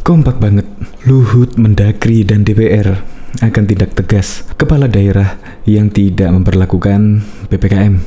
Kompak banget, Luhut, Mendagri, dan DPR akan tindak tegas kepala daerah yang tidak memperlakukan PPKM.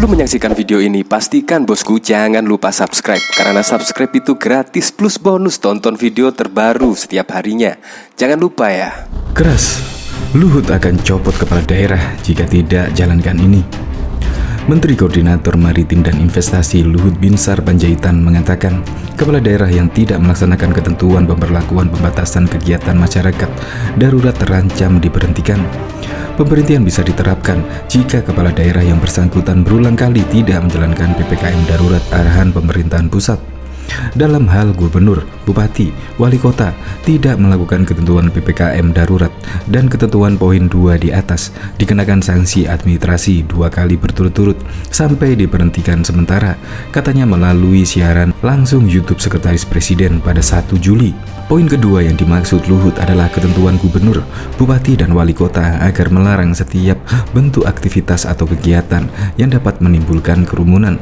Sebelum menyaksikan video ini, pastikan bosku jangan lupa subscribe. Karena subscribe itu gratis plus bonus tonton video terbaru setiap harinya. Jangan lupa ya. Keras, Luhut akan copot kepala daerah jika tidak jalankan ini. Menteri Koordinator Maritim dan Investasi Luhut Binsar Panjaitan mengatakan, kepala daerah yang tidak melaksanakan ketentuan pemberlakuan pembatasan kegiatan masyarakat darurat terancam diberhentikan. Pemberhentian bisa diterapkan jika kepala daerah yang bersangkutan berulang kali tidak menjalankan PPKM darurat arahan pemerintahan pusat. Dalam hal gubernur, bupati, wali kota tidak melakukan ketentuan PPKM darurat dan ketentuan poin 2 di atas, dikenakan sanksi administrasi 2 kali berturut-turut sampai diberhentikan sementara, katanya melalui siaran langsung YouTube Sekretaris Presiden pada 1 Juli. Poin kedua yang dimaksud Luhut adalah ketentuan gubernur, bupati, dan wali kota agar melarang setiap bentuk aktivitas atau kegiatan yang dapat menimbulkan kerumunan.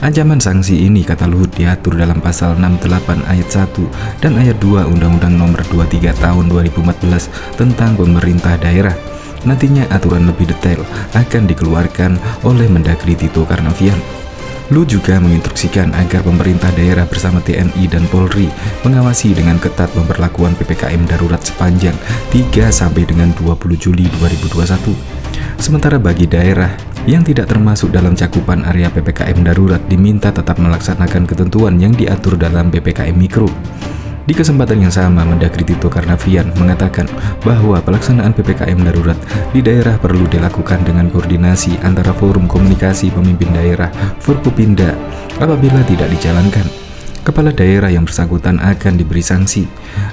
Ancaman sanksi ini, kata Luhut, diatur dalam pasal 68 ayat 1 dan ayat 2 Undang-Undang Nomor 23 Tahun 2014 tentang pemerintah daerah. Nantinya aturan lebih detail akan dikeluarkan oleh Mendagri Tito Karnavian. Luhut juga menginstruksikan agar pemerintah daerah bersama TNI dan Polri mengawasi dengan ketat pemberlakuan PPKM darurat sepanjang 3 sampai dengan 20 Juli 2021. Sementara bagi daerah yang tidak termasuk dalam cakupan area PPKM darurat diminta tetap melaksanakan ketentuan yang diatur dalam PPKM Mikro. Di kesempatan yang sama, Mendagri Tito Karnavian mengatakan bahwa pelaksanaan PPKM darurat di daerah perlu dilakukan dengan koordinasi antara Forum Komunikasi Pemimpin Daerah Forkopimda. Apabila tidak dijalankan, kepala daerah yang bersangkutan akan diberi sanksi.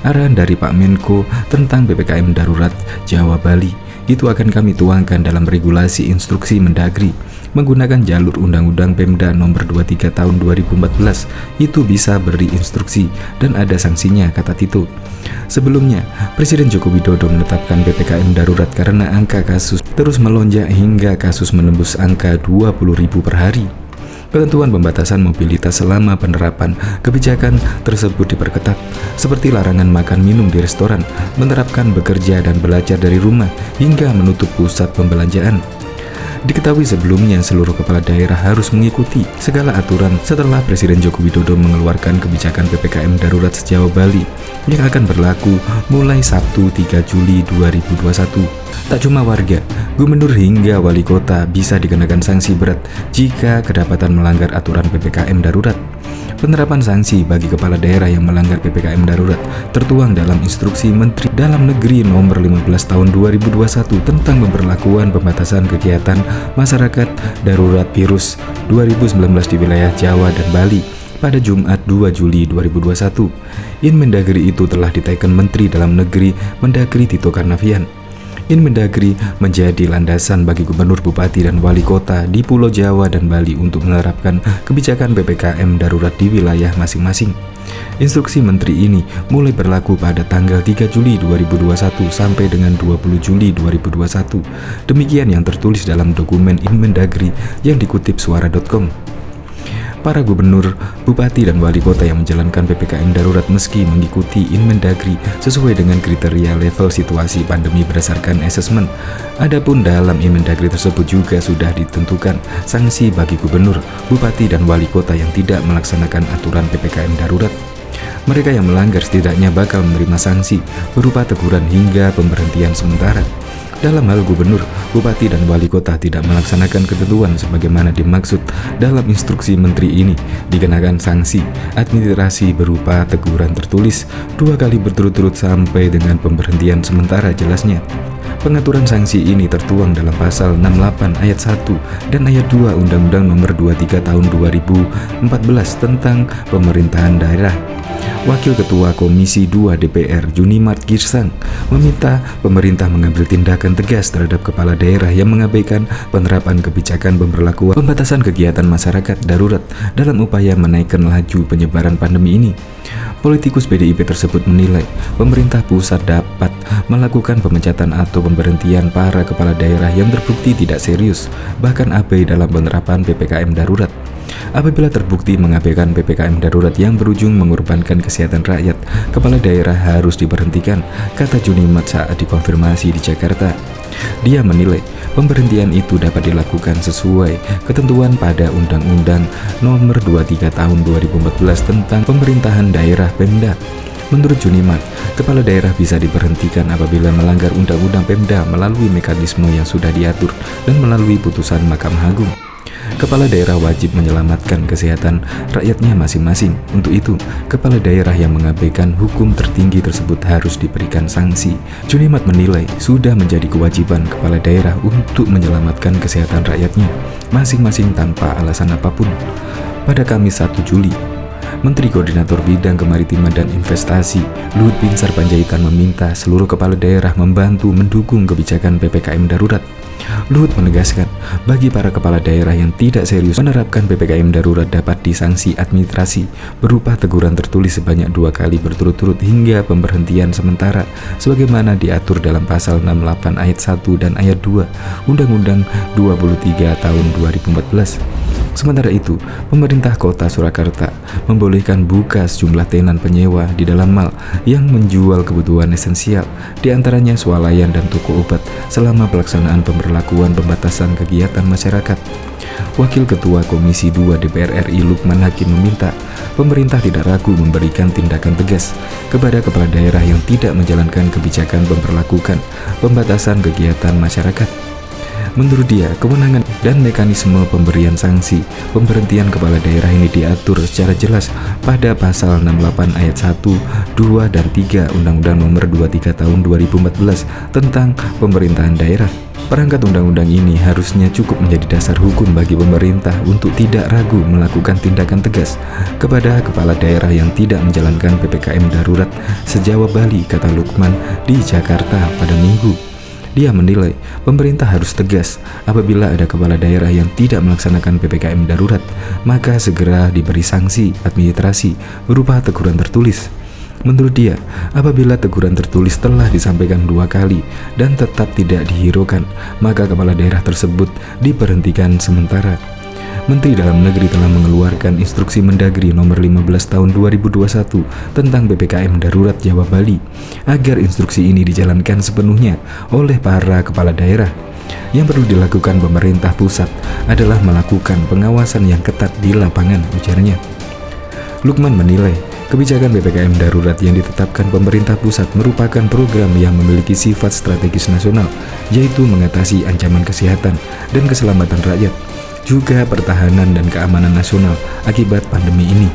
Arahan dari Pak Menko tentang PPKM darurat Jawa Bali itu akan kami tuangkan dalam regulasi instruksi Mendagri menggunakan jalur Undang-Undang Pemda Nomor 23 Tahun 2014. Itu bisa beri instruksi dan ada sanksinya, kata Tito. Sebelumnya, Presiden Joko Widodo menetapkan PPKM darurat karena angka kasus terus melonjak hingga kasus menembus angka 20.000 per hari. Ketentuan pembatasan mobilitas selama penerapan kebijakan tersebut diperketat, seperti larangan makan minum di restoran, menerapkan bekerja dan belajar dari rumah, hingga menutup pusat pembelanjaan. Diketahui sebelumnya seluruh kepala daerah harus mengikuti segala aturan setelah Presiden Joko Widodo mengeluarkan kebijakan PPKM darurat se-Jawa Bali yang akan berlaku mulai Sabtu 3 Juli 2021. Tak cuma warga, gubernur hingga wali kota bisa dikenakan sanksi berat jika kedapatan melanggar aturan PPKM darurat. Penerapan sanksi bagi kepala daerah yang melanggar PPKM darurat tertuang dalam Instruksi Menteri Dalam Negeri Nomor 15 Tahun 2021 tentang pemberlakuan pembatasan kegiatan masyarakat darurat virus 2019 di wilayah Jawa dan Bali pada Jumat 2 Juli 2021. Inmendagri itu telah diteken Menteri Dalam Negeri Mendagri Tito Karnavian. Inmendagri menjadi landasan bagi gubernur, bupati, dan wali kota di Pulau Jawa dan Bali untuk menerapkan kebijakan PPKM darurat di wilayah masing-masing. Instruksi menteri ini mulai berlaku pada tanggal 3 Juli 2021 sampai dengan 20 Juli 2021. Demikian yang tertulis dalam dokumen Inmendagri yang dikutip suara.com. Para gubernur, bupati, dan wali kota yang menjalankan PPKM darurat meski mengikuti Inmendagri sesuai dengan kriteria level situasi pandemi berdasarkan asesmen. Adapun dalam Inmendagri tersebut juga sudah ditentukan sanksi bagi gubernur, bupati, dan wali kota yang tidak melaksanakan aturan PPKM darurat. Mereka yang melanggar setidaknya bakal menerima sanksi berupa teguran hingga pemberhentian sementara. Dalam hal gubernur, bupati, dan wali kota tidak melaksanakan ketentuan sebagaimana dimaksud dalam instruksi menteri ini, dikenakan sanksi administrasi berupa teguran tertulis 2 kali berturut-turut sampai dengan pemberhentian sementara, jelasnya. Pengaturan sanksi ini tertuang dalam pasal 68 ayat 1 dan ayat 2 Undang-Undang Nomor 23 Tahun 2014 tentang Pemerintahan Daerah. Wakil Ketua Komisi 2 DPR Junimart Girsang meminta pemerintah mengambil tindakan tegas terhadap kepala daerah yang mengabaikan penerapan kebijakan pemberlakuan pembatasan kegiatan masyarakat darurat dalam upaya menaikkan laju penyebaran pandemi ini. Politikus PDIP tersebut menilai pemerintah pusat dapat melakukan pemecatan atau pemberhentian para kepala daerah yang terbukti tidak serius, bahkan abai dalam penerapan PPKM darurat. Apabila terbukti mengabaikan PPKM darurat yang berujung mengorbankan kesehatan rakyat, kepala daerah harus diberhentikan, kata Junimart saat dikonfirmasi di Jakarta. Dia menilai pemberhentian itu dapat dilakukan sesuai ketentuan pada Undang-Undang Nomor 23 Tahun 2014 tentang Pemerintahan Daerah Pemda. Menurut Junimart, kepala daerah bisa diberhentikan apabila melanggar Undang-Undang Pemda melalui mekanisme yang sudah diatur dan melalui putusan Mahkamah Agung. Kepala daerah wajib menyelamatkan kesehatan rakyatnya masing-masing. Untuk itu, kepala daerah yang mengabaikan hukum tertinggi tersebut harus diberikan sanksi. Junimart menilai sudah menjadi kewajiban kepala daerah untuk menyelamatkan kesehatan rakyatnya masing-masing tanpa alasan apapun. Pada Kamis 1 Juli, Menteri Koordinator Bidang Kemaritiman dan Investasi Luhut Binsar Panjaitan meminta seluruh kepala daerah membantu mendukung kebijakan PPKM darurat. Luhut menegaskan, bagi para kepala daerah yang tidak serius menerapkan PPKM darurat dapat disanksi administrasi berupa teguran tertulis sebanyak 2 kali berturut-turut hingga pemberhentian sementara sebagaimana diatur dalam pasal 68 ayat 1 dan ayat 2 Undang-Undang 23 tahun 2014. Sementara itu, pemerintah kota Surakarta membolehkan buka sejumlah tenan penyewa di dalam mal yang menjual kebutuhan esensial, diantaranya swalayan dan toko obat selama pelaksanaan pemberlakuan pembatasan kegiatan masyarakat. Wakil Ketua Komisi 2 DPR RI Lukman Hakim meminta pemerintah tidak ragu memberikan tindakan tegas kepada kepala daerah yang tidak menjalankan kebijakan memperlakukan pembatasan kegiatan masyarakat. Menurut dia, kewenangan dan mekanisme pemberian sanksi pemberhentian kepala daerah ini diatur secara jelas pada pasal 68 ayat 1, 2, dan 3 Undang-Undang Nomor 23 Tahun 2014 tentang Pemerintahan Daerah. Perangkat undang-undang ini harusnya cukup menjadi dasar hukum bagi pemerintah untuk tidak ragu melakukan tindakan tegas kepada kepala daerah yang tidak menjalankan PPKM darurat se-Jawa Bali, kata Lukman di Jakarta pada Minggu. Dia menilai pemerintah harus tegas apabila ada kepala daerah yang tidak melaksanakan PPKM darurat, maka segera diberi sanksi administrasi berupa teguran tertulis. Menurut dia, apabila teguran tertulis telah disampaikan 2 kali dan tetap tidak dihiraukan, maka kepala daerah tersebut diberhentikan sementara. Menteri Dalam Negeri telah mengeluarkan instruksi Mendagri nomor 15 tahun 2021 tentang PPKM darurat Jawa Bali agar instruksi ini dijalankan sepenuhnya oleh para kepala daerah. Yang perlu dilakukan pemerintah pusat adalah melakukan pengawasan yang ketat di lapangan, ujarnya. Lukman menilai kebijakan PPKM darurat yang ditetapkan pemerintah pusat merupakan program yang memiliki sifat strategis nasional, yaitu mengatasi ancaman kesehatan dan keselamatan rakyat, juga pertahanan dan keamanan nasional akibat pandemi ini.